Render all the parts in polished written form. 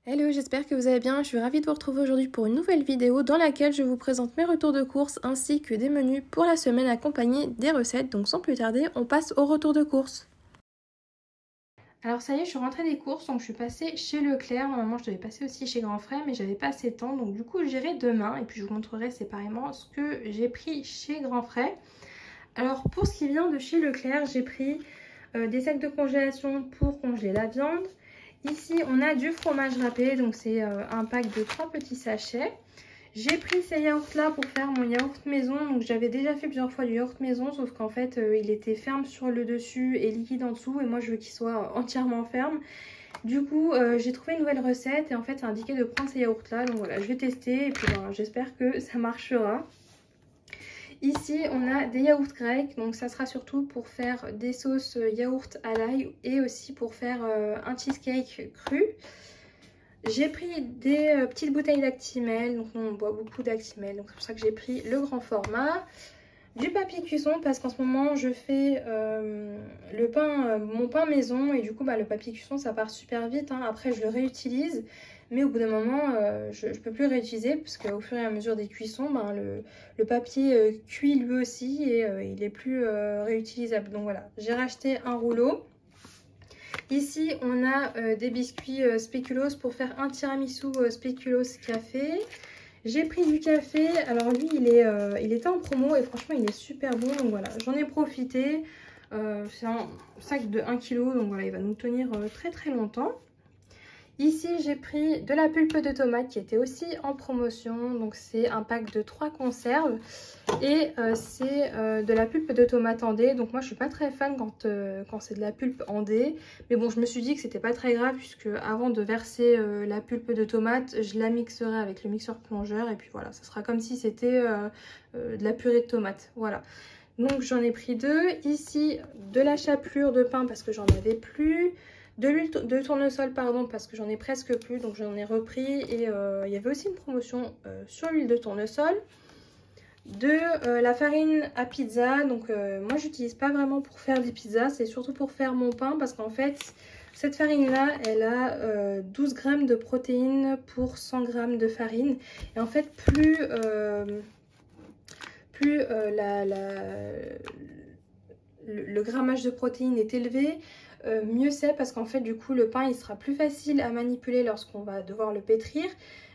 Hello, j'espère que vous allez bien. Je suis ravie de vous retrouver aujourd'hui pour une nouvelle vidéo dans laquelle je vous présente mes retours de course ainsi que des menus pour la semaine accompagnés des recettes. Donc sans plus tarder, on passe au retour de course. Alors ça y est, je suis rentrée des courses, donc je suis passée chez Leclerc. Normalement, je devais passer aussi chez Grand Frère, mais j'avais pas assez de temps. Donc du coup, j'irai demain et puis je vous montrerai séparément ce que j'ai pris chez Grand Frère. Alors pour ce qui vient de chez Leclerc, j'ai pris des sacs de congélation pour congeler la viande. Ici, on a du fromage râpé, donc c'est un pack de 3 petits sachets. J'ai pris ces yaourts-là pour faire mon yaourt maison. Donc j'avais déjà fait plusieurs fois du yaourt maison, sauf qu'en fait, il était ferme sur le dessus et liquide en dessous. Et moi, je veux qu'il soit entièrement ferme. Du coup, j'ai trouvé une nouvelle recette et en fait, c'est indiqué de prendre ces yaourts-là. Donc voilà, je vais tester et puis ben, j'espère que ça marchera. Ici, on a des yaourts grecs, donc ça sera surtout pour faire des sauces yaourt à l'ail et aussi pour faire un cheesecake cru. J'ai pris des petites bouteilles d'Actimel, donc on boit beaucoup d'Actimel, donc c'est pour ça que j'ai pris le grand format. Du papier cuisson parce qu'en ce moment je fais mon pain maison et du coup le papier cuisson ça part super vite, hein. Après je le réutilise mais au bout d'un moment je ne peux plus le réutiliser parce qu'au fur et à mesure des cuissons le papier cuit lui aussi et il est plus réutilisable. Donc voilà, j'ai racheté un rouleau. Ici on a des biscuits spéculoos pour faire un tiramisu spéculoos café. J'ai pris du café, alors lui il était en promo et franchement il est super bon, donc voilà, j'en ai profité. C'est un sac de 1 kg, donc voilà, il va nous tenir très très longtemps. Ici j'ai pris de la pulpe de tomate qui était aussi en promotion, donc c'est un pack de 3 conserves et c'est de la pulpe de tomate en dés. Donc moi je suis pas très fan quand c'est de la pulpe en dés, mais bon je me suis dit que c'était pas très grave puisque avant de verser la pulpe de tomate je la mixerai avec le mixeur plongeur et puis voilà, ça sera comme si c'était de la purée de tomate. Voilà, donc j'en ai pris 2. Ici de la chapelure de pain parce que j'en avais plus. De l'huile de tournesol pardon parce que j'en ai presque plus, donc j'en ai repris et il y avait aussi une promotion sur l'huile de tournesol. De la farine à pizza, donc moi j'utilise pas vraiment pour faire des pizzas, c'est surtout pour faire mon pain parce qu'en fait cette farine là elle a 12 grammes de protéines pour 100 grammes de farine et en fait plus le grammage de protéines est élevé, mieux c'est parce qu'en fait du coup le pain il sera plus facile à manipuler lorsqu'on va devoir le pétrir,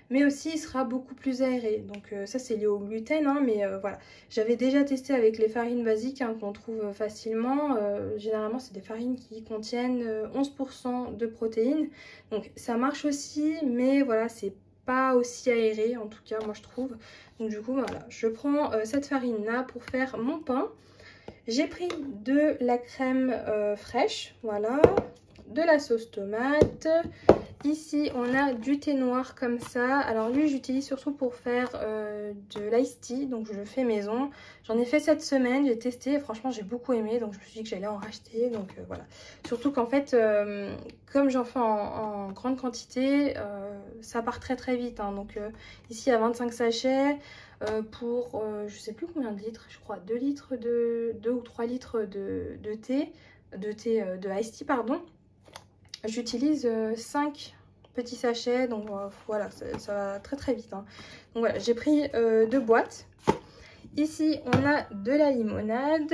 mais aussi il sera beaucoup plus aéré. Donc ça c'est lié au gluten, hein, mais voilà. J'avais déjà testé avec les farines basiques hein, qu'on trouve facilement. Généralement c'est des farines qui contiennent 11% de protéines. Donc ça marche aussi, mais voilà, c'est pas aussi aéré en tout cas moi je trouve. Donc du coup voilà, je prends cette farine là pour faire mon pain. J'ai pris de la crème fraîche, voilà, de la sauce tomate. Ici, on a du thé noir comme ça. Alors lui, j'utilise surtout pour faire de l'ice tea, donc je le fais maison. J'en ai fait cette semaine, j'ai testé et franchement, j'ai beaucoup aimé. Donc je me suis dit que j'allais en racheter, donc voilà. Surtout qu'en fait, comme j'en fais en grande quantité, ça part très très vite, hein. Donc ici, il y a 25 sachets. Pour je sais plus combien de litres, je crois 2 litres de 2 ou 3 litres de thé, de iced tea pardon. J'utilise 5 petits sachets, donc voilà, ça va très très vite, hein. Donc voilà, j'ai pris 2 boîtes. Ici on a de la limonade.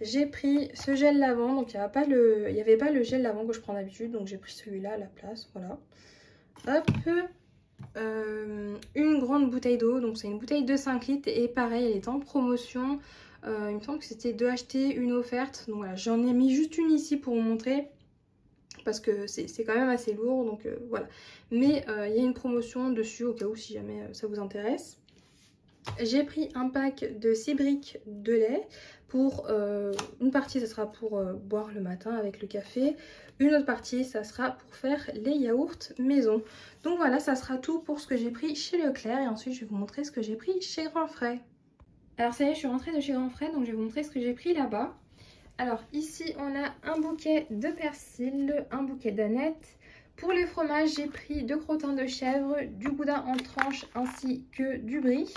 J'ai pris ce gel lavant, donc il n'y avait pas le gel lavant que je prends d'habitude, donc j'ai pris celui-là à la place, voilà. Hop. Une grande bouteille d'eau, donc c'est une bouteille de 5 litres et pareil elle est en promotion. Il me semble que c'était 2 achetés, une offerte, donc voilà, j'en ai mis juste une ici pour vous montrer parce que c'est quand même assez lourd, donc voilà, mais il y a une promotion dessus au cas où si jamais ça vous intéresse. J'ai pris un pack de 6 briques de lait. Pour une partie ça sera pour boire le matin avec le café, une autre partie ça sera pour faire les yaourts maison. Donc voilà, ça sera tout pour ce que j'ai pris chez Leclerc et ensuite je vais vous montrer ce que j'ai pris chez Grand Frais. Alors ça y est, je suis rentrée de chez Grand Frais, donc je vais vous montrer ce que j'ai pris là-bas. Alors ici on a un bouquet de persil, un bouquet d'aneth. Pour les fromages j'ai pris 2 crottins de chèvre, du boudin en tranches ainsi que du brie.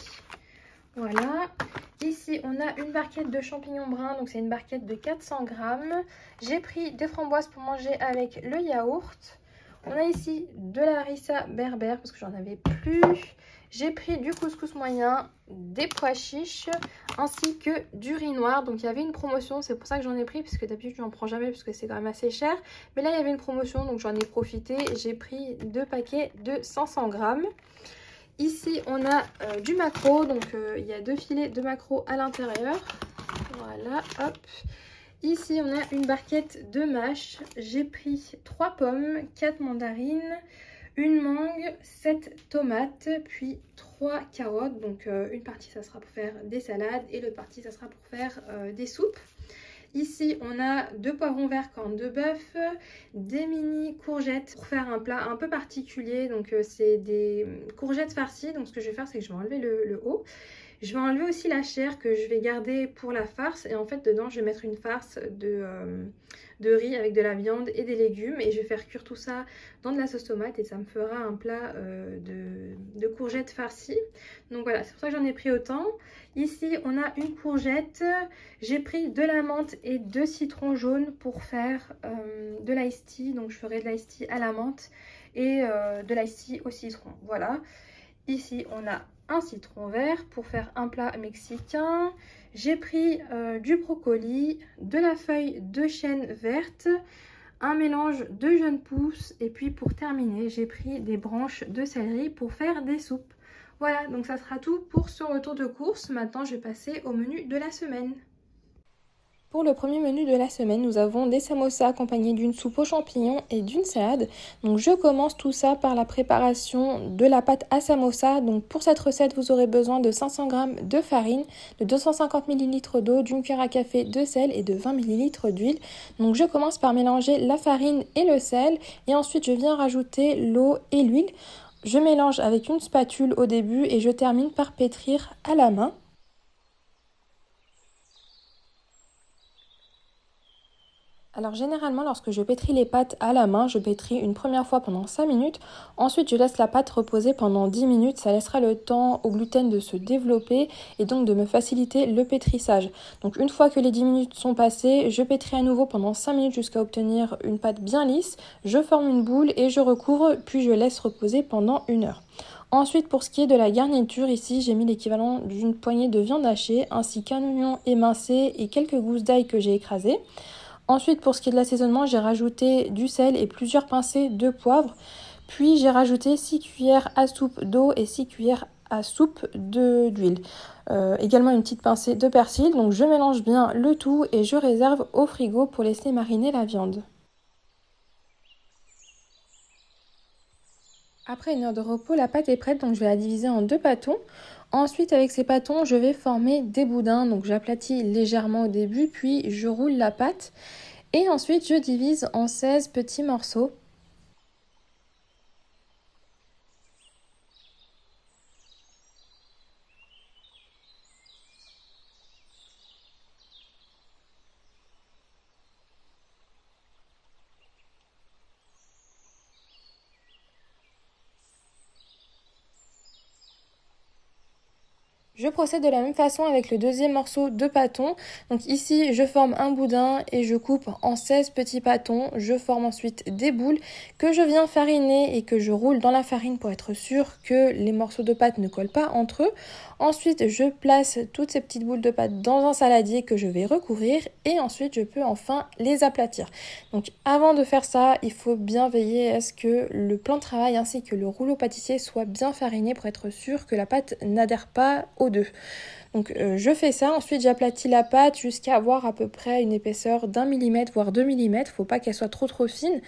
Voilà. Ici on a une barquette de champignons bruns, donc c'est une barquette de 400 grammes. J'ai pris des framboises pour manger avec le yaourt. On a ici de la harissa berbère parce que j'en avais plus. J'ai pris du couscous moyen, des pois chiches ainsi que du riz noir. Donc il y avait une promotion, c'est pour ça que j'en ai pris puisque d'habitude je n'en prends jamais puisque c'est quand même assez cher. Mais là il y avait une promotion donc j'en ai profité. J'ai pris 2 paquets de 500 grammes. Ici on a du maquereau, donc il y a 2 filets de maquereau à l'intérieur. Voilà, hop. Ici on a une barquette de mâche. J'ai pris 3 pommes, 4 mandarines, une mangue, 7 tomates, puis 3 carottes. Donc une partie ça sera pour faire des salades et l'autre partie ça sera pour faire des soupes. Ici, on a 2 poivrons verts cornes de bœuf, des mini courgettes pour faire un plat un peu particulier. Donc, c'est des courgettes farcies. Donc, ce que je vais faire, c'est que je vais enlever le haut. Je vais enlever aussi la chair que je vais garder pour la farce. Et en fait, dedans, je vais mettre une farce de riz avec de la viande et des légumes. Et je vais faire cuire tout ça dans de la sauce tomate. Et ça me fera un plat de courgettes farcies. Donc voilà, c'est pour ça que j'en ai pris autant. Ici, on a une courgette. J'ai pris de la menthe et 2 citrons jaunes pour faire de l'ice tea. Donc je ferai de l'ice tea à la menthe et de l'ice tea au citron. Voilà. Ici, on a un citron vert pour faire un plat mexicain. J'ai pris du brocoli, de la feuille de chêne verte, un mélange de jeunes pousses. Et puis pour terminer, j'ai pris des branches de céleri pour faire des soupes. Voilà, donc ça sera tout pour ce retour de course. Maintenant, je vais passer au menu de la semaine. Pour le premier menu de la semaine, nous avons des samosas accompagnés d'une soupe aux champignons et d'une salade. Donc je commence tout ça par la préparation de la pâte à samosa. Donc pour cette recette, vous aurez besoin de 500 g de farine, de 250 ml d'eau, d'une cuillère à café de sel et de 20 ml d'huile. Donc je commence par mélanger la farine et le sel et ensuite je viens rajouter l'eau et l'huile. Je mélange avec une spatule au début et je termine par pétrir à la main. Alors généralement lorsque je pétris les pâtes à la main, je pétris une première fois pendant 5 minutes. Ensuite je laisse la pâte reposer pendant 10 minutes. Ça laissera le temps au gluten de se développer et donc de me faciliter le pétrissage. Donc une fois que les 10 minutes sont passées, je pétris à nouveau pendant 5 minutes jusqu'à obtenir une pâte bien lisse. Je forme une boule et je recouvre puis je laisse reposer pendant 1 heure. Ensuite, pour ce qui est de la garniture, ici j'ai mis l'équivalent d'une poignée de viande hachée ainsi qu'un oignon émincé et quelques gousses d'ail que j'ai écrasées. Ensuite, pour ce qui est de l'assaisonnement, j'ai rajouté du sel et plusieurs pincées de poivre. Puis j'ai rajouté 6 cuillères à soupe d'eau et 6 cuillères à soupe d'huile. Également une petite pincée de persil. Donc je mélange bien le tout et je réserve au frigo pour laisser mariner la viande. Après 1 heure de repos, la pâte est prête, donc je vais la diviser en 2 pâtons. Ensuite, avec ces pâtons, je vais former des boudins. Donc j'aplatis légèrement au début, puis je roule la pâte. Et ensuite, je divise en 16 petits morceaux. Je procède de la même façon avec le deuxième morceau de pâton. Donc ici, je forme un boudin et je coupe en 16 petits pâtons. Je forme ensuite des boules que je viens fariner et que je roule dans la farine pour être sûr que les morceaux de pâte ne collent pas entre eux. Ensuite, je place toutes ces petites boules de pâte dans un saladier que je vais recouvrir et ensuite, je peux enfin les aplatir. Donc avant de faire ça, il faut bien veiller à ce que le plan de travail ainsi que le rouleau pâtissier soit bien fariné pour être sûr que la pâte n'adhère pas aux deux. Donc je fais ça, ensuite j'aplatis la pâte jusqu'à avoir à peu près une épaisseur d'1 mm voire 2 mm, faut pas qu'elle soit trop fine.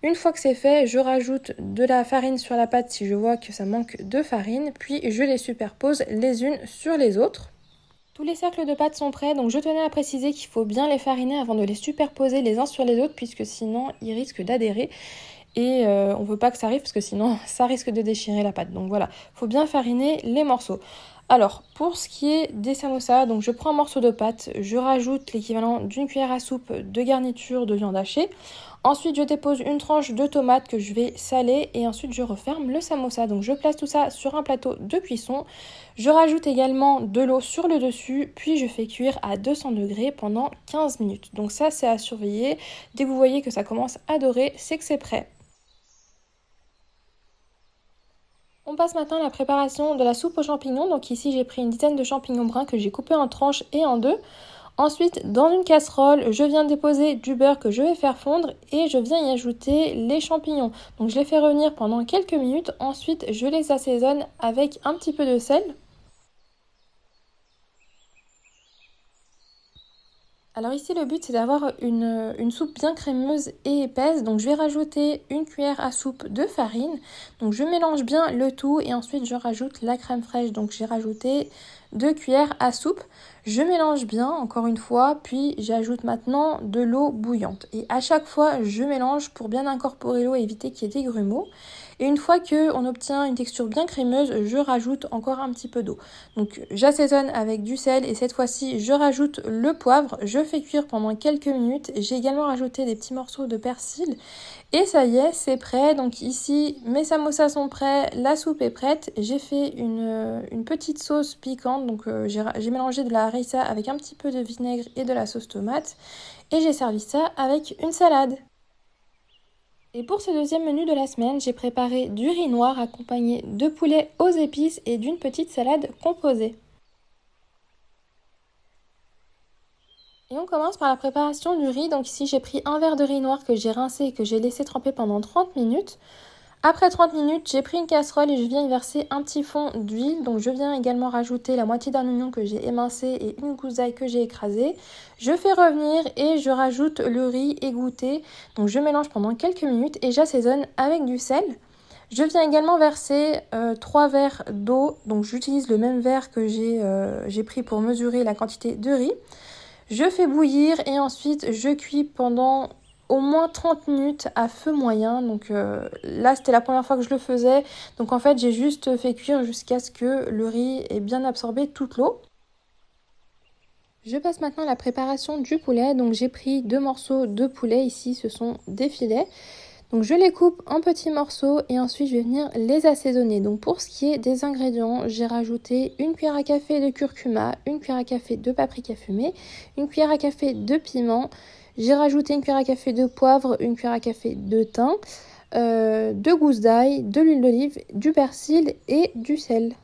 Une fois que c'est fait, je rajoute de la farine sur la pâte si je vois que ça manque de farine, puis je les superpose les unes sur les autres. Tous les cercles de pâte sont prêts, donc je tenais à préciser qu'il faut bien les fariner avant de les superposer les uns sur les autres puisque sinon ils risquent d'adhérer. Et on veut pas que ça arrive parce que sinon ça risque de déchirer la pâte. Donc voilà, faut bien fariner les morceaux. Alors, pour ce qui est des samosas, donc je prends un morceau de pâte, je rajoute l'équivalent d'une cuillère à soupe de garniture de viande hachée. Ensuite, je dépose une tranche de tomate que je vais saler et ensuite je referme le samosa. Donc je place tout ça sur un plateau de cuisson. Je rajoute également de l'eau sur le dessus, puis je fais cuire à 200 degrés pendant 15 minutes. Donc ça, c'est à surveiller. Dès que vous voyez que ça commence à dorer, c'est que c'est prêt. On passe maintenant à la préparation de la soupe aux champignons. Donc ici j'ai pris une dizaine de champignons bruns que j'ai coupés en tranches et en deux. Ensuite, dans une casserole, je viens déposer du beurre que je vais faire fondre et je viens y ajouter les champignons. Donc je les fais revenir pendant quelques minutes. Ensuite, je les assaisonne avec un petit peu de sel. Alors ici, le but, c'est d'avoir une soupe bien crémeuse et épaisse. Donc je vais rajouter une cuillère à soupe de farine. Donc je mélange bien le tout et ensuite je rajoute la crème fraîche. Donc j'ai rajouté 2 cuillères à soupe. Je mélange bien, encore une fois, puis j'ajoute maintenant de l'eau bouillante. Et à chaque fois, je mélange pour bien incorporer l'eau et éviter qu'il y ait des grumeaux. Et une fois qu'on obtient une texture bien crémeuse, je rajoute encore un petit peu d'eau. Donc j'assaisonne avec du sel et cette fois-ci, je rajoute le poivre. Je fais cuire pendant quelques minutes. J'ai également rajouté des petits morceaux de persil. Et ça y est, c'est prêt. Donc ici, mes samosas sont prêts, la soupe est prête. J'ai fait une petite sauce piquante. Donc j'ai mélangé de la harissa avec un petit peu de vinaigre et de la sauce tomate. Et j'ai servi ça avec une salade. Et pour ce deuxième menu de la semaine, j'ai préparé du riz noir accompagné de poulet aux épices et d'une petite salade composée. Et on commence par la préparation du riz. Donc ici, j'ai pris un verre de riz noir que j'ai rincé et que j'ai laissé tremper pendant 30 minutes. Après 30 minutes, j'ai pris une casserole et je viens y verser un petit fond d'huile. Donc je viens également rajouter la moitié d'un oignon que j'ai émincé et une gousse d'ail que j'ai écrasée. Je fais revenir et je rajoute le riz égoutté. Donc je mélange pendant quelques minutes et j'assaisonne avec du sel. Je viens également verser 3 verres d'eau. Donc j'utilise le même verre que j'ai pris pour mesurer la quantité de riz. Je fais bouillir et ensuite je cuis pendant au moins 30 minutes à feu moyen. Donc là, c'était la première fois que je le faisais. Donc en fait, j'ai juste fait cuire jusqu'à ce que le riz ait bien absorbé toute l'eau. Je passe maintenant à la préparation du poulet. Donc j'ai pris 2 morceaux de poulet. Ici, ce sont des filets. Donc je les coupe en petits morceaux et ensuite je vais venir les assaisonner. Donc pour ce qui est des ingrédients, j'ai rajouté une cuillère à café de curcuma, une cuillère à café de paprika fumé, une cuillère à café de piment, j'ai rajouté une cuillère à café de poivre, une cuillère à café de thym, 2 gousses d'ail, de l'huile d'olive, du persil et du sel.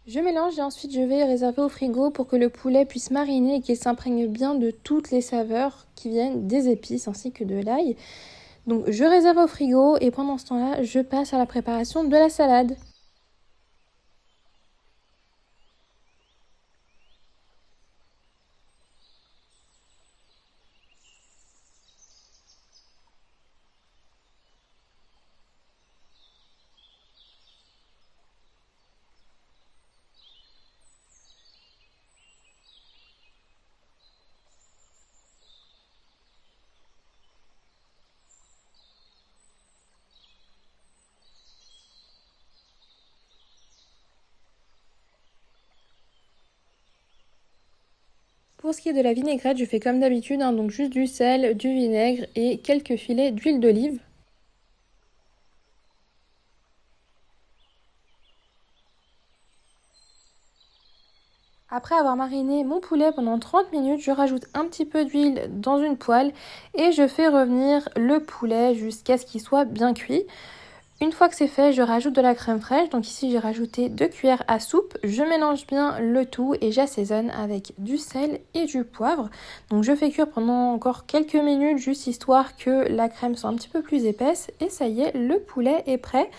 Je mélange et ensuite je vais réserver au frigo pour que le poulet puisse mariner et qu'il s'imprègne bien de toutes les saveurs qui viennent des épices ainsi que de l'ail. Donc je réserve au frigo et pendant ce temps-là, je passe à la préparation de la salade. Pour ce qui est de la vinaigrette, je fais comme d'habitude, donc juste du sel, du vinaigre et quelques filets d'huile d'olive. Après avoir mariné mon poulet pendant 30 minutes, je rajoute un petit peu d'huile dans une poêle et je fais revenir le poulet jusqu'à ce qu'il soit bien cuit. Une fois que c'est fait, je rajoute de la crème fraîche. Donc ici, j'ai rajouté 2 cuillères à soupe. Je mélange bien le tout et j'assaisonne avec du sel et du poivre. Donc je fais cuire pendant encore quelques minutes, juste histoire que la crème soit un petit peu plus épaisse. Et ça y est, le poulet est prêt.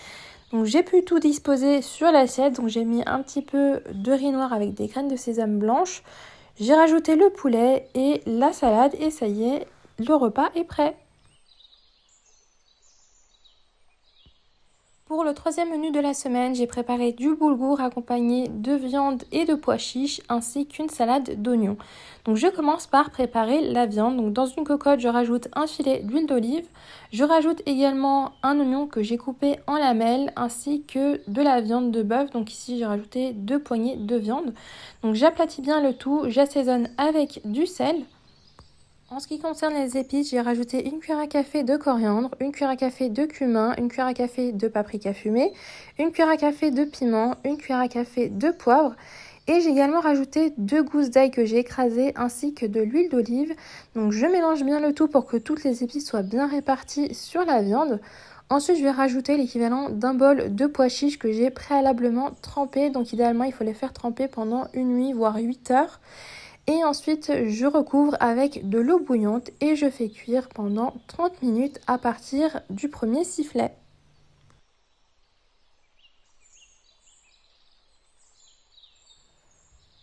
Donc j'ai pu tout disposer sur l'assiette. Donc j'ai mis un petit peu de riz noir avec des graines de sésame blanches. J'ai rajouté le poulet et la salade et ça y est, le repas est prêt. Pour le troisième menu de la semaine, j'ai préparé du boulgour accompagné de viande et de pois chiches ainsi qu'une salade d'oignons. Donc je commence par préparer la viande. Donc dans une cocotte, je rajoute un filet d'huile d'olive. Je rajoute également un oignon que j'ai coupé en lamelles ainsi que de la viande de bœuf. Donc ici, j'ai rajouté 2 poignées de viande. Donc j'aplatis bien le tout, j'assaisonne avec du sel. En ce qui concerne les épices, j'ai rajouté une cuillère à café de coriandre, une cuillère à café de cumin, une cuillère à café de paprika fumé, une cuillère à café de piment, une cuillère à café de poivre et j'ai également rajouté 2 gousses d'ail que j'ai écrasées ainsi que de l'huile d'olive. Donc je mélange bien le tout pour que toutes les épices soient bien réparties sur la viande. Ensuite, je vais rajouter l'équivalent d'un bol de pois chiches que j'ai préalablement trempés. Donc idéalement, il faut les faire tremper pendant une nuit, voire 8 heures. Et ensuite, je recouvre avec de l'eau bouillante et je fais cuire pendant 30 minutes à partir du premier sifflet.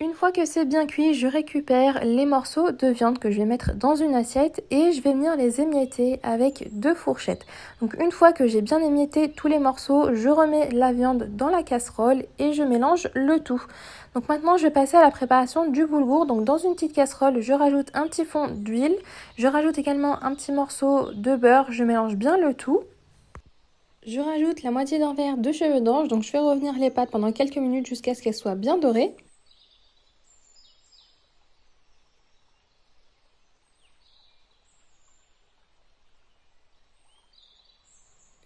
Une fois que c'est bien cuit, je récupère les morceaux de viande que je vais mettre dans une assiette et je vais venir les émietter avec 2 fourchettes. Donc une fois que j'ai bien émietté tous les morceaux, je remets la viande dans la casserole et je mélange le tout. Donc maintenant, je vais passer à la préparation du boulgour. Donc dans une petite casserole, je rajoute un petit fond d'huile. Je rajoute également un petit morceau de beurre. Je mélange bien le tout. Je rajoute la moitié d'un verre de cheveux d'ange. Donc je fais revenir les pâtes pendant quelques minutes jusqu'à ce qu'elles soient bien dorées.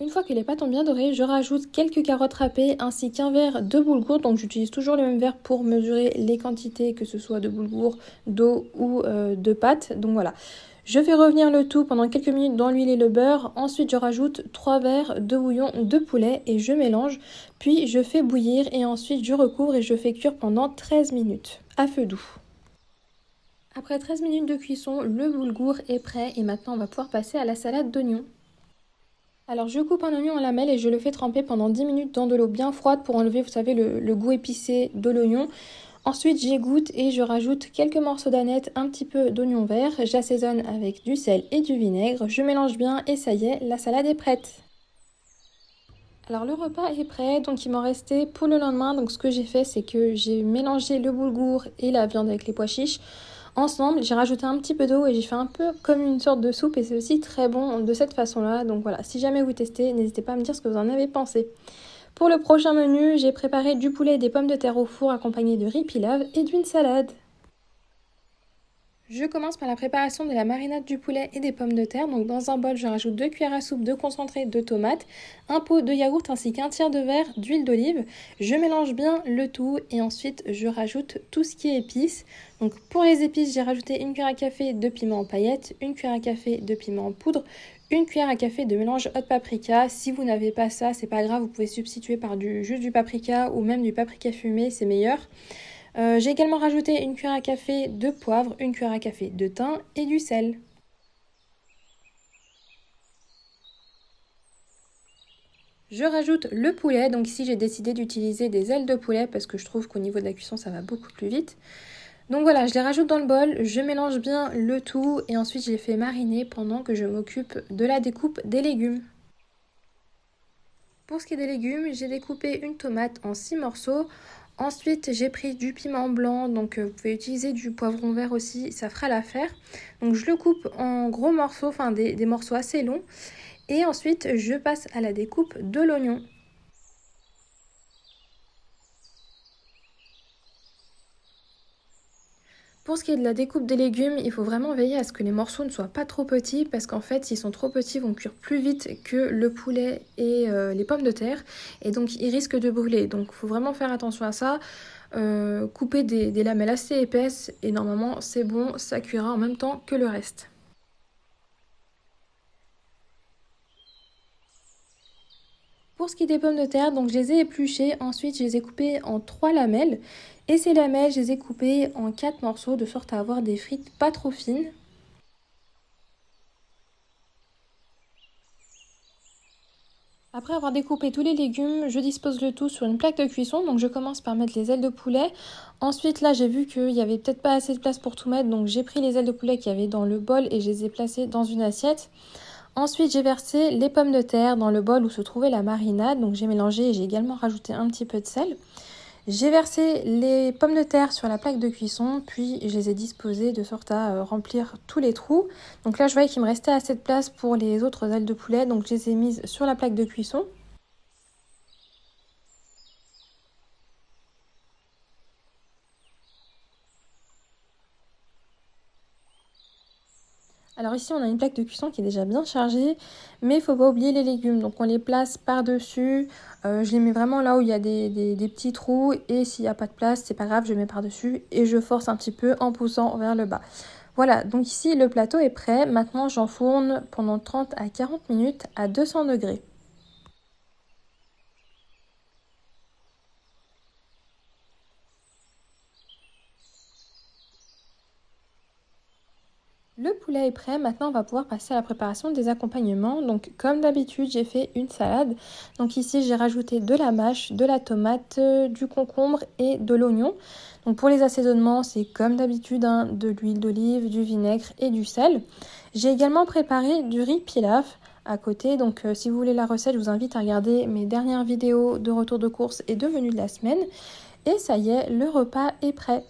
Une fois que les pâtes ont bien doré, je rajoute quelques carottes râpées ainsi qu'un verre de boulgour. Donc j'utilise toujours le même verre pour mesurer les quantités, que ce soit de boulgour, d'eau ou de pâtes. Donc voilà. Je fais revenir le tout pendant quelques minutes dans l'huile et le beurre. Ensuite, je rajoute 3 verres de bouillon de poulet et je mélange. Puis je fais bouillir et ensuite je recouvre et je fais cuire pendant 13 minutes à feu doux. Après 13 minutes de cuisson, le boulgour est prêt et maintenant on va pouvoir passer à la salade d'oignons. Alors je coupe un oignon en lamelles et je le fais tremper pendant 10 minutes dans de l'eau bien froide pour enlever, vous savez, le goût épicé de l'oignon. Ensuite j'égoutte et je rajoute quelques morceaux d'aneth, un petit peu d'oignon vert. J'assaisonne avec du sel et du vinaigre. Je mélange bien et ça y est, la salade est prête. Alors le repas est prêt, donc il m'en restait pour le lendemain. Donc ce que j'ai fait, c'est que j'ai mélangé le boulgour et la viande avec les pois chiches ensemble. J'ai rajouté un petit peu d'eau et j'ai fait un peu comme une sorte de soupe et c'est aussi très bon de cette façon-là. Donc voilà, si jamais vous testez, n'hésitez pas à me dire ce que vous en avez pensé. Pour le prochain menu, j'ai préparé du poulet et des pommes de terre au four accompagnés de riz pilaf et d'une salade. Je commence par la préparation de la marinade du poulet et des pommes de terre. Donc dans un bol, je rajoute 2 cuillères à soupe de concentré de tomates, un pot de yaourt ainsi qu'un tiers de verre d'huile d'olive. Je mélange bien le tout et ensuite je rajoute tout ce qui est épices. Donc pour les épices, j'ai rajouté une cuillère à café de piment en paillettes, une cuillère à café de piment en poudre, une cuillère à café de mélange hot paprika. Si vous n'avez pas ça, c'est pas grave, vous pouvez substituer par juste du paprika ou même du paprika fumé, c'est meilleur. J'ai également rajouté une cuillère à café de poivre, une cuillère à café de thym et du sel. Je rajoute le poulet, donc ici j'ai décidé d'utiliser des ailes de poulet parce que je trouve qu'au niveau de la cuisson ça va beaucoup plus vite. Donc voilà, je les rajoute dans le bol, je mélange bien le tout et ensuite je les fais mariner pendant que je m'occupe de la découpe des légumes. Pour ce qui est des légumes, j'ai découpé une tomate en 6 morceaux. Ensuite, j'ai pris du piment blanc, donc vous pouvez utiliser du poivron vert aussi, ça fera l'affaire. Donc je le coupe en gros morceaux, enfin des morceaux assez longs. Et ensuite, je passe à la découpe de l'oignon. Pour ce qui est de la découpe des légumes, il faut vraiment veiller à ce que les morceaux ne soient pas trop petits parce qu'en fait, s'ils sont trop petits, ils vont cuire plus vite que le poulet et les pommes de terre et donc ils risquent de brûler. Donc il faut vraiment faire attention à ça. Couper des lamelles assez épaisses et normalement c'est bon, ça cuira en même temps que le reste. Pour ce qui est des pommes de terre, donc je les ai épluchées, ensuite je les ai coupées en 3 lamelles et ces lamelles je les ai coupées en 4 morceaux de sorte à avoir des frites pas trop fines. Après avoir découpé tous les légumes, je dispose le tout sur une plaque de cuisson. Donc je commence par mettre les ailes de poulet. Ensuite là j'ai vu qu'il y avait peut-être pas assez de place pour tout mettre. Donc j'ai pris les ailes de poulet qu'il y avait dans le bol et je les ai placées dans une assiette. Ensuite j'ai versé les pommes de terre dans le bol où se trouvait la marinade. Donc j'ai mélangé et j'ai également rajouté un petit peu de sel. J'ai versé les pommes de terre sur la plaque de cuisson, puis je les ai disposées de sorte à remplir tous les trous. Donc là, je voyais qu'il me restait assez de place pour les autres ailes de poulet, donc je les ai mises sur la plaque de cuisson. Alors ici, on a une plaque de cuisson qui est déjà bien chargée, mais il ne faut pas oublier les légumes. Donc on les place par-dessus. Je les mets vraiment là où il y a des petits trous. Et s'il n'y a pas de place, c'est pas grave, je mets par-dessus. Et je force un petit peu en poussant vers le bas. Voilà, donc ici le plateau est prêt. Maintenant, j'enfourne pendant 30 à 40 minutes à 200 degrés. Le poulet est prêt, maintenant on va pouvoir passer à la préparation des accompagnements. Donc comme d'habitude, j'ai fait une salade. Donc ici, j'ai rajouté de la mâche, de la tomate, du concombre et de l'oignon. Donc pour les assaisonnements, c'est comme d'habitude, hein, de l'huile d'olive, du vinaigre et du sel. J'ai également préparé du riz pilaf à côté. Donc si vous voulez la recette, je vous invite à regarder mes dernières vidéos de retour de course et de menu de la semaine. Et ça y est, le repas est prêt.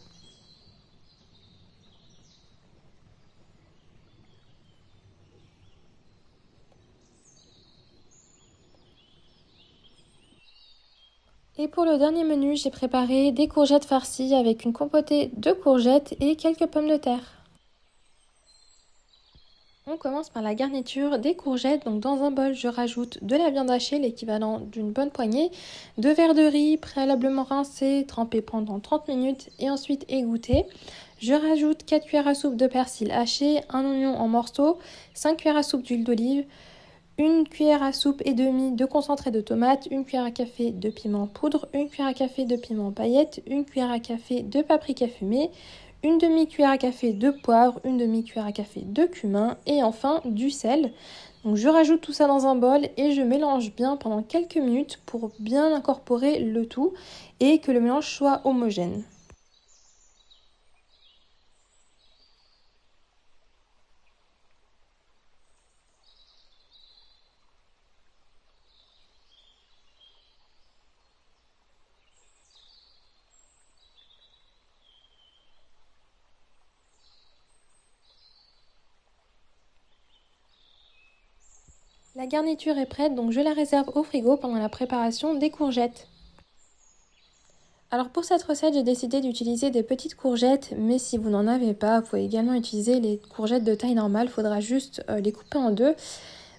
Et pour le dernier menu, j'ai préparé des courgettes farcies avec une compotée de courgettes et quelques pommes de terre. On commence par la garniture des courgettes. Donc dans un bol, je rajoute de la viande hachée, l'équivalent d'une bonne poignée, 2 verres de riz préalablement rincé, trempé pendant 30 minutes et ensuite égoutté. Je rajoute 4 cuillères à soupe de persil haché, un oignon en morceaux, 5 cuillères à soupe d'huile d'olive, une cuillère à soupe et demie de concentré de tomate, une cuillère à café de piment poudre, une cuillère à café de piment paillettes, une cuillère à café de paprika fumé, une demi-cuillère à café de poivre, une demi-cuillère à café de cumin et enfin du sel. Donc je rajoute tout ça dans un bol et je mélange bien pendant quelques minutes pour bien incorporer le tout et que le mélange soit homogène. La garniture est prête, donc je la réserve au frigo pendant la préparation des courgettes. Alors pour cette recette, j'ai décidé d'utiliser des petites courgettes, mais si vous n'en avez pas, vous pouvez également utiliser les courgettes de taille normale, il faudra juste les couper en deux.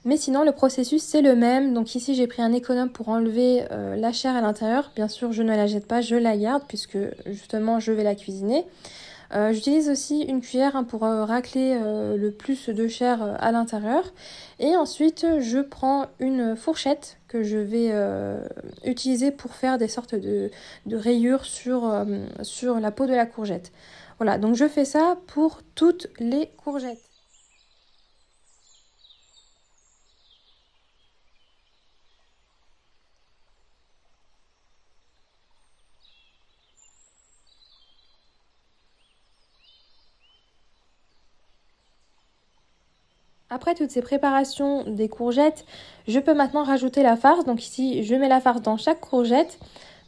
Mais sinon, le processus, c'est le même. Donc ici, j'ai pris un économe pour enlever la chair à l'intérieur. Bien sûr, je ne la jette pas, je la garde puisque justement, je vais la cuisiner. J'utilise aussi une cuillère pour racler le plus de chair à l'intérieur. Et ensuite, je prends une fourchette que je vais utiliser pour faire des sortes de rayures sur la peau de la courgette. Voilà, donc je fais ça pour toutes les courgettes. Après toutes ces préparations des courgettes, je peux maintenant rajouter la farce. Donc ici, je mets la farce dans chaque courgette.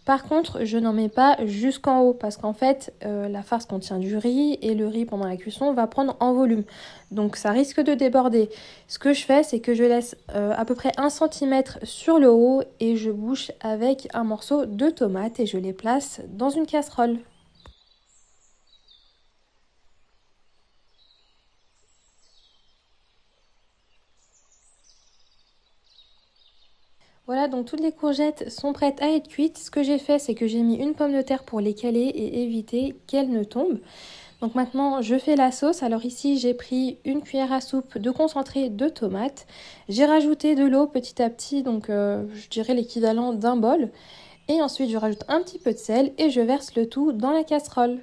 Par contre, je n'en mets pas jusqu'en haut parce qu'en fait, la farce contient du riz et le riz pendant la cuisson va prendre en volume. Donc ça risque de déborder. Ce que je fais, c'est que je laisse à peu près 1 cm sur le haut et je bouche avec un morceau de tomate et je les place dans une casserole. Voilà, donc toutes les courgettes sont prêtes à être cuites. Ce que j'ai fait, c'est que j'ai mis une pomme de terre pour les caler et éviter qu'elles ne tombent. Donc maintenant, je fais la sauce. Alors ici, j'ai pris une cuillère à soupe de concentré de tomate. J'ai rajouté de l'eau petit à petit, donc je dirais l'équivalent d'un bol. Et ensuite, je rajoute un petit peu de sel et je verse le tout dans la casserole.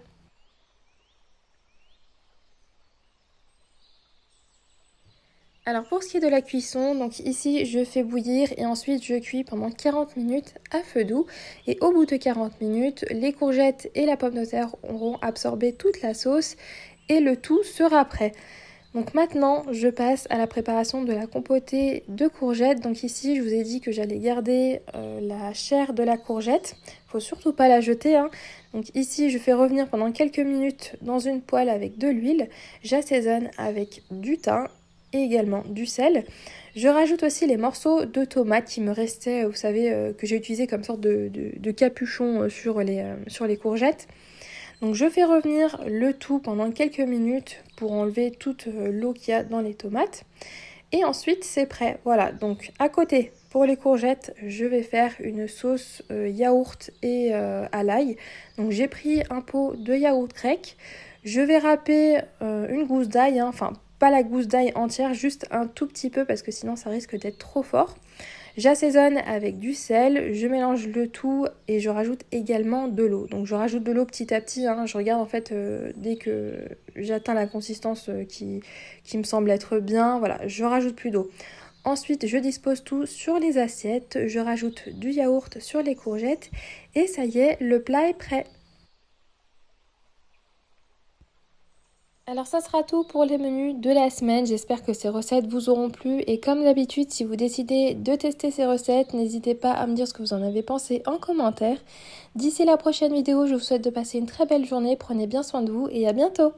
Alors pour ce qui est de la cuisson, donc ici je fais bouillir et ensuite je cuis pendant 40 minutes à feu doux. Et au bout de 40 minutes, les courgettes et la pomme de terre auront absorbé toute la sauce et le tout sera prêt. Donc maintenant, je passe à la préparation de la compotée de courgettes. Donc ici, je vous ai dit que j'allais garder la chair de la courgette. Faut surtout pas la jeter, hein. Donc ici, je fais revenir pendant quelques minutes dans une poêle avec de l'huile. J'assaisonne avec du thym et également du sel. Je rajoute aussi les morceaux de tomates qui me restaient, vous savez, que j'ai utilisé comme sorte de capuchon sur les courgettes. Donc je fais revenir le tout pendant quelques minutes pour enlever toute l'eau qu'il y a dans les tomates. Et ensuite c'est prêt. Voilà, donc à côté pour les courgettes, je vais faire une sauce yaourt et à l'ail. Donc j'ai pris un pot de yaourt grec. Je vais râper une gousse d'ail, hein, enfin pas la gousse d'ail entière, juste un tout petit peu parce que sinon ça risque d'être trop fort. J'assaisonne avec du sel, je mélange le tout et je rajoute également de l'eau. Donc je rajoute de l'eau petit à petit, hein. Je regarde en fait dès que j'atteins la consistance qui me semble être bien, voilà, je rajoute plus d'eau. Ensuite, je dispose tout sur les assiettes, je rajoute du yaourt sur les courgettes et ça y est, le plat est prêt. Alors ça sera tout pour les menus de la semaine, j'espère que ces recettes vous auront plu et comme d'habitude si vous décidez de tester ces recettes, n'hésitez pas à me dire ce que vous en avez pensé en commentaire. D'ici la prochaine vidéo, je vous souhaite de passer une très belle journée, prenez bien soin de vous et à bientôt.